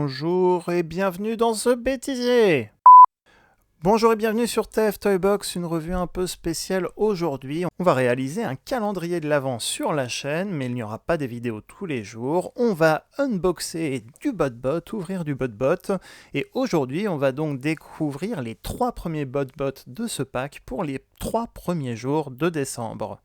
bonjour et bienvenue dans ce bêtisier. Bonjour et bienvenue sur TF Toybox, une revue un peu spéciale aujourd'hui. On va réaliser un calendrier de l'Avent sur la chaîne, mais il n'y aura pas des vidéos tous les jours. On va unboxer du BotBot, ouvrir du BotBot, et aujourd'hui on va donc découvrir les 3 premiers BotBot de ce pack pour les 3 premiers jours de décembre.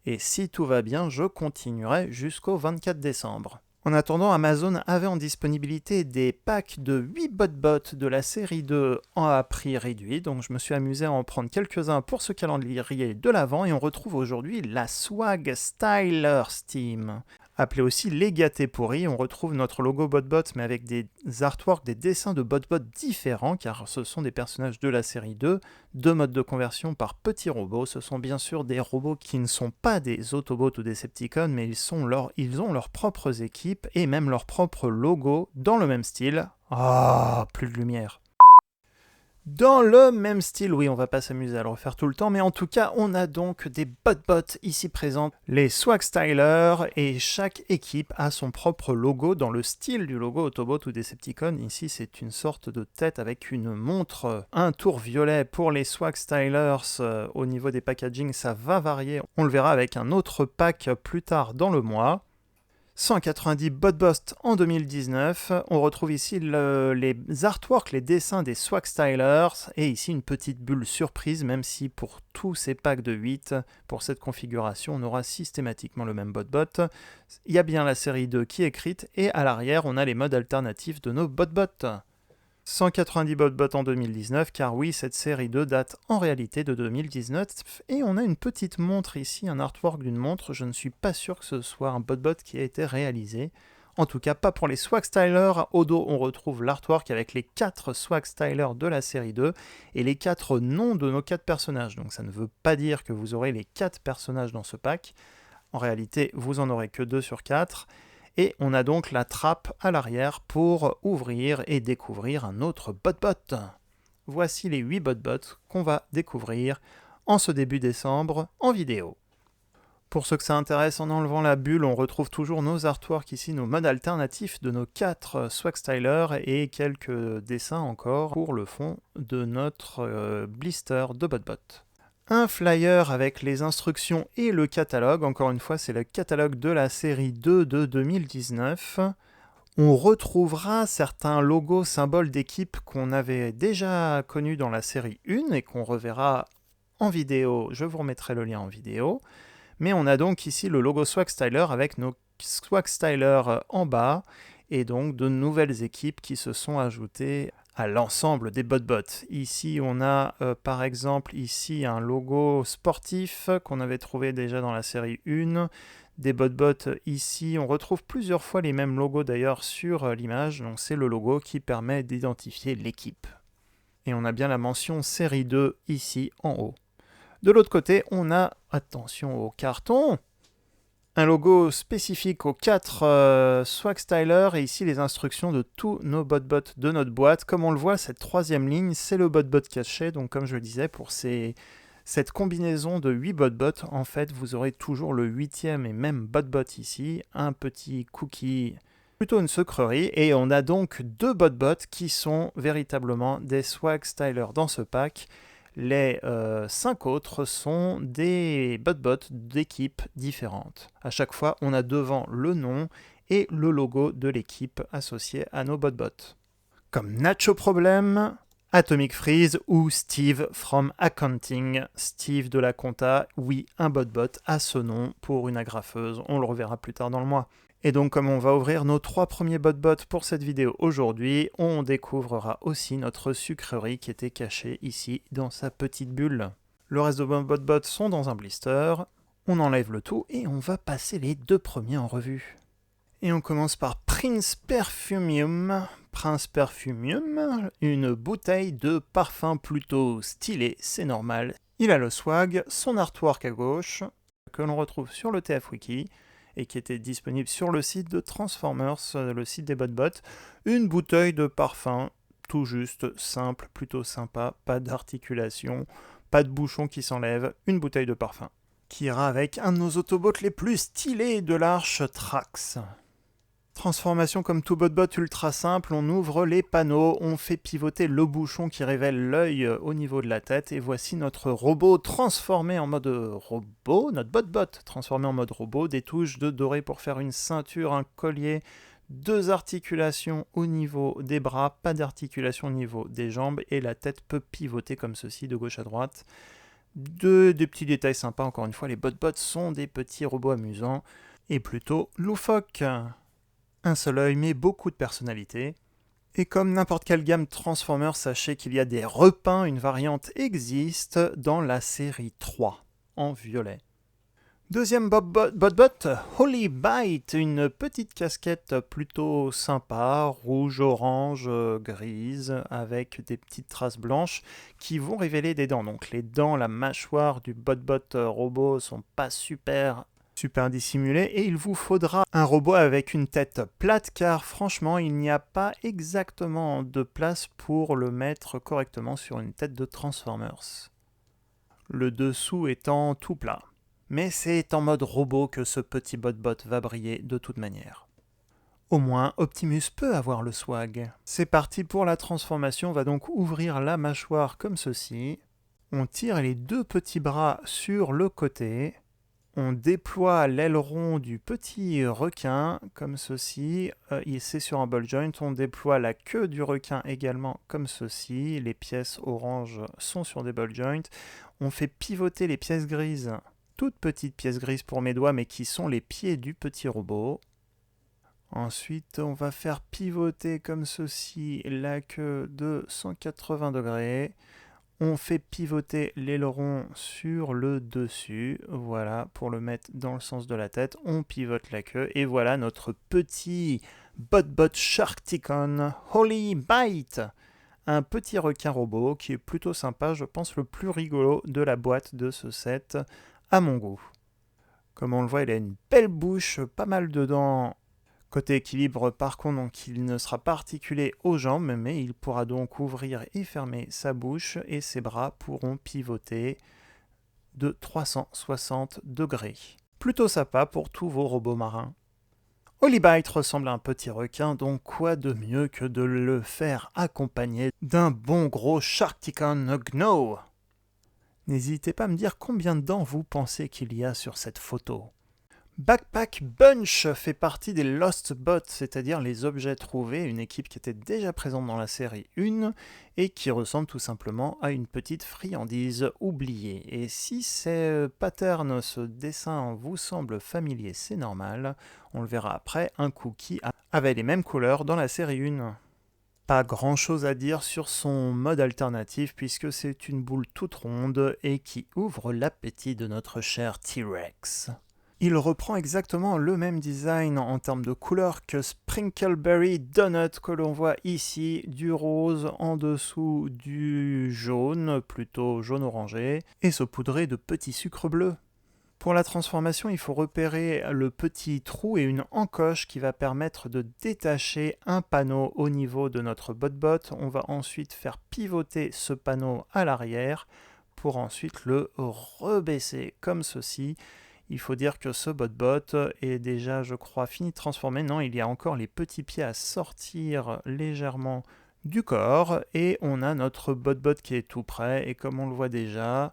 Et si tout va bien, je continuerai jusqu'au 24 décembre. En attendant, Amazon avait en disponibilité des packs de 8 BotBot de la série 2 à prix réduit, donc je me suis amusé à en prendre quelques-uns pour ce calendrier de l'Avent, et on retrouve aujourd'hui la Swag Stylers Team. Appelé aussi les gâtés pourris, on retrouve notre logo BotBot mais avec des artworks, des dessins de BotBot différents car ce sont des personnages de la série 2, 2 modes de conversion par petits robots. Ce sont bien sûr des robots qui ne sont pas des Autobots ou des Decepticons mais ils ont leurs propres équipes et même leur propre logo dans le même style. Ah, plus de lumière. Dans le même style, oui, on va pas s'amuser à le refaire tout le temps, mais en tout cas, on a donc des BotBot ici présents, les Swag Stylers, et chaque équipe a son propre logo dans le style du logo Autobot ou Decepticon. Ici, c'est une sorte de tête avec une montre, un tour violet pour les Swag Stylers. Au niveau des packaging, ça va varier. On le verra avec un autre pack plus tard dans le mois. 190 BotBot en 2019. On retrouve ici les artworks, les dessins des Swag Stylers, et ici une petite bulle surprise, même si pour tous ces packs de 8, pour cette configuration, on aura systématiquement le même BotBot. Il y a bien la série 2 qui est écrite, et à l'arrière, on a les modes alternatifs de nos BotBot. 190 BotBot en 2019, car oui, cette série 2 date en réalité de 2019, et on a une petite montre ici, un artwork d'une montre. Je ne suis pas sûr que ce soit un BotBot qui a été réalisé, en tout cas pas pour les Swag Stylers. Au dos, on retrouve l'artwork avec les 4 Swag Stylers de la série 2, et les 4 noms de nos 4 personnages, donc ça ne veut pas dire que vous aurez les 4 personnages dans ce pack, en réalité vous en aurez que 2 sur 4, et on a donc la trappe à l'arrière pour ouvrir et découvrir un autre BotBot. Voici les 8 BotBots qu'on va découvrir en ce début décembre en vidéo. Pour ceux que ça intéresse, en enlevant la bulle, on retrouve toujours nos artworks ici, nos modes alternatifs de nos 4 Swag Stylers et quelques dessins encore pour le fond de notre blister de BotBot. Un flyer avec les instructions et le catalogue. Encore une fois, c'est le catalogue de la série 2 de 2019. On retrouvera certains logos, symboles d'équipe qu'on avait déjà connus dans la série 1 et qu'on reverra en vidéo. Je vous remettrai le lien en vidéo. Mais on a donc ici le logo Swag Styler avec nos Swag Stylers en bas et donc de nouvelles équipes qui se sont ajoutées à l'ensemble des BotBot. Ici, on a par exemple ici un logo sportif qu'on avait trouvé déjà dans la série 1. Des BotBot ici, on retrouve plusieurs fois les mêmes logos d'ailleurs sur l'image. Donc c'est le logo qui permet d'identifier l'équipe. Et on a bien la mention série 2 ici en haut. De l'autre côté, on a, attention au carton, un logo spécifique aux 4 Swag Stylers et ici les instructions de tous nos BotBot de notre boîte. Comme on le voit, cette troisième ligne, c'est le BotBot caché. Donc comme je le disais, pour cette combinaison de 8 BotBot, en fait, vous aurez toujours le 8e et même BotBot ici, un petit cookie, plutôt une sucrerie. Et on a donc 2 BotBot qui sont véritablement des Swag Stylers dans ce pack. Les 5 autres sont des BotBot d'équipes différentes. À chaque fois, on a devant le nom et le logo de l'équipe associée à nos BotBot. Comme Nacho Problem, Atomic Freeze ou Steve from Accounting. Steve de la compta, oui, un BotBot a ce nom pour une agrafeuse. On le reverra plus tard dans le mois. Et donc, comme on va ouvrir nos 3 premiers BotBot pour cette vidéo aujourd'hui, on découvrira aussi notre sucrerie qui était cachée ici dans sa petite bulle. Le reste de nos BotBot sont dans un blister. On enlève le tout et on va passer les 2 premiers en revue. Et on commence par Prince Perfumium. Prince Perfumium, une bouteille de parfum plutôt stylé, c'est normal. Il a le swag, son artwork à gauche, que l'on retrouve sur le TF Wiki, et qui était disponible sur le site de Transformers, le site des BotBot. Une bouteille de parfum, tout juste, simple, plutôt sympa, pas d'articulation, pas de bouchon qui s'enlève, une bouteille de parfum. Qui ira avec un de nos Autobots les plus stylés de l'arche Trax. Transformation comme tout bot ultra simple, on ouvre les panneaux, on fait pivoter le bouchon qui révèle l'œil au niveau de la tête, et voici notre robot transformé en mode robot, notre bot transformé en mode robot, des touches de doré pour faire une ceinture, un collier, 2 articulations au niveau des bras, pas d'articulation au niveau des jambes, et la tête peut pivoter comme ceci de gauche à droite. Des petits détails sympas, encore une fois, les bot sont des petits robots amusants et plutôt loufoques. Un seul œil, mais beaucoup de personnalité. Et comme n'importe quelle gamme Transformers, sachez qu'il y a des repeints, une variante existe dans la série 3, en violet. Deuxième bot, Holy Bite, une petite casquette plutôt sympa, rouge, orange, grise, avec des petites traces blanches qui vont révéler des dents. Donc les dents, la mâchoire du bot robot sont pas super dissimulé, et il vous faudra un robot avec une tête plate car franchement il n'y a pas exactement de place pour le mettre correctement sur une tête de Transformers. Le dessous étant tout plat. Mais c'est en mode robot que ce petit bot va briller de toute manière. Au moins, Optimus peut avoir le swag. C'est parti pour la transformation, on va donc ouvrir la mâchoire comme ceci. On tire les 2 petits bras sur le côté. On déploie l'aileron du petit requin, comme ceci, c'est sur un ball joint. On déploie la queue du requin également, comme ceci. Les pièces oranges sont sur des ball joints. On fait pivoter les pièces grises, toutes petites pièces grises pour mes doigts, mais qui sont les pieds du petit robot. Ensuite, on va faire pivoter comme ceci la queue de 180 degrés. On fait pivoter l'aileron sur le dessus, voilà, pour le mettre dans le sens de la tête. On pivote la queue, et voilà notre petit bot Sharkticon Holy Bite. Un petit requin robot qui est plutôt sympa, je pense le plus rigolo de la boîte de ce set, à mon goût. Comme on le voit, il a une belle bouche, pas mal de dents. Côté équilibre, par contre, donc, il ne sera pas articulé aux jambes, mais il pourra donc ouvrir et fermer sa bouche, et ses bras pourront pivoter de 360 degrés. Plutôt sympa pour tous vos robots marins. Holy Bite ressemble à un petit requin, donc quoi de mieux que de le faire accompagner d'un bon gros Sharkticon Gno. N'hésitez pas à me dire combien de dents vous pensez qu'il y a sur cette photo. Backpack Bunch fait partie des Lost Bots, c'est-à-dire les objets trouvés, une équipe qui était déjà présente dans la série 1 et qui ressemble tout simplement à une petite friandise oubliée. Et si ces patterns, ce dessin vous semble familier, c'est normal, on le verra après, un cookie avait les mêmes couleurs dans la série 1. Pas grand chose à dire sur son mode alternatif puisque c'est une boule toute ronde et qui ouvre l'appétit de notre cher T-Rex. Il reprend exactement le même design en termes de couleur que Sprinkleberry Donut que l'on voit ici, du rose en dessous du jaune, plutôt jaune orangé, et saupoudré de petits sucres bleus. Pour la transformation, il faut repérer le petit trou et une encoche qui va permettre de détacher un panneau au niveau de notre bot. On va ensuite faire pivoter ce panneau à l'arrière pour ensuite le rebaisser comme ceci. Il faut dire que ce bot est déjà, je crois, fini de transformer. Non, il y a encore les petits pieds à sortir légèrement du corps. Et on a notre bot qui est tout prêt. Et comme on le voit déjà,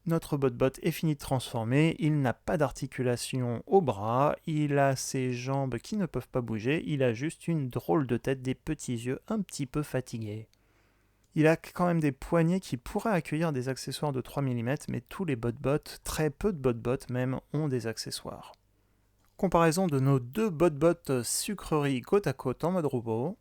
notre bot est fini de transformer. Il n'a pas d'articulation au bras. Il a ses jambes qui ne peuvent pas bouger. Il a juste une drôle de tête, des petits yeux un petit peu fatigués. Il a quand même des poignées qui pourraient accueillir des accessoires de 3 mm, mais tous les bot, très peu de bot même, ont des accessoires. Comparaison de nos 2 bot sucreries côte à côte en mode robot.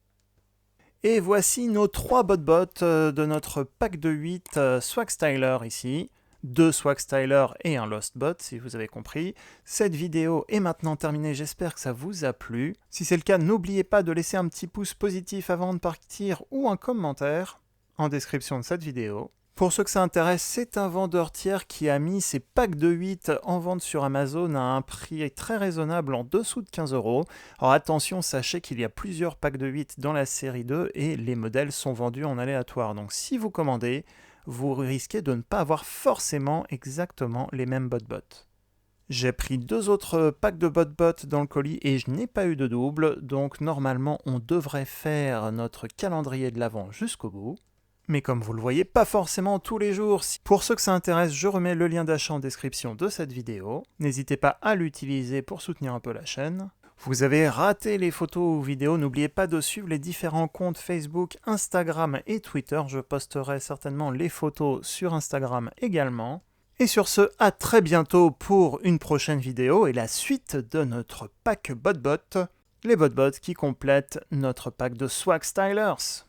Et voici nos 3 bot de notre pack de 8 Swag Styler ici. 2 Swag Styler et un Lost Bot, si vous avez compris. Cette vidéo est maintenant terminée, j'espère que ça vous a plu. Si c'est le cas, n'oubliez pas de laisser un petit pouce positif avant de partir ou un commentaire en description de cette vidéo. Pour ceux que ça intéresse, c'est un vendeur tiers qui a mis ses packs de 8 en vente sur Amazon à un prix très raisonnable, en dessous de 15 €. Alors attention, sachez qu'il y a plusieurs packs de 8 dans la série 2 et les modèles sont vendus en aléatoire. Donc si vous commandez, vous risquez de ne pas avoir forcément exactement les mêmes bot. J'ai pris 2 autres packs de BotBot dans le colis et je n'ai pas eu de double, donc normalement on devrait faire notre calendrier de l'Avent jusqu'au bout. Mais comme vous le voyez, pas forcément tous les jours. Pour ceux que ça intéresse, je remets le lien d'achat en description de cette vidéo. N'hésitez pas à l'utiliser pour soutenir un peu la chaîne. Vous avez raté les photos ou vidéos, n'oubliez pas de suivre les différents comptes Facebook, Instagram et Twitter. Je posterai certainement les photos sur Instagram également. Et sur ce, à très bientôt pour une prochaine vidéo et la suite de notre pack BotBot, les BotBot qui complètent notre pack de Swag Stylers.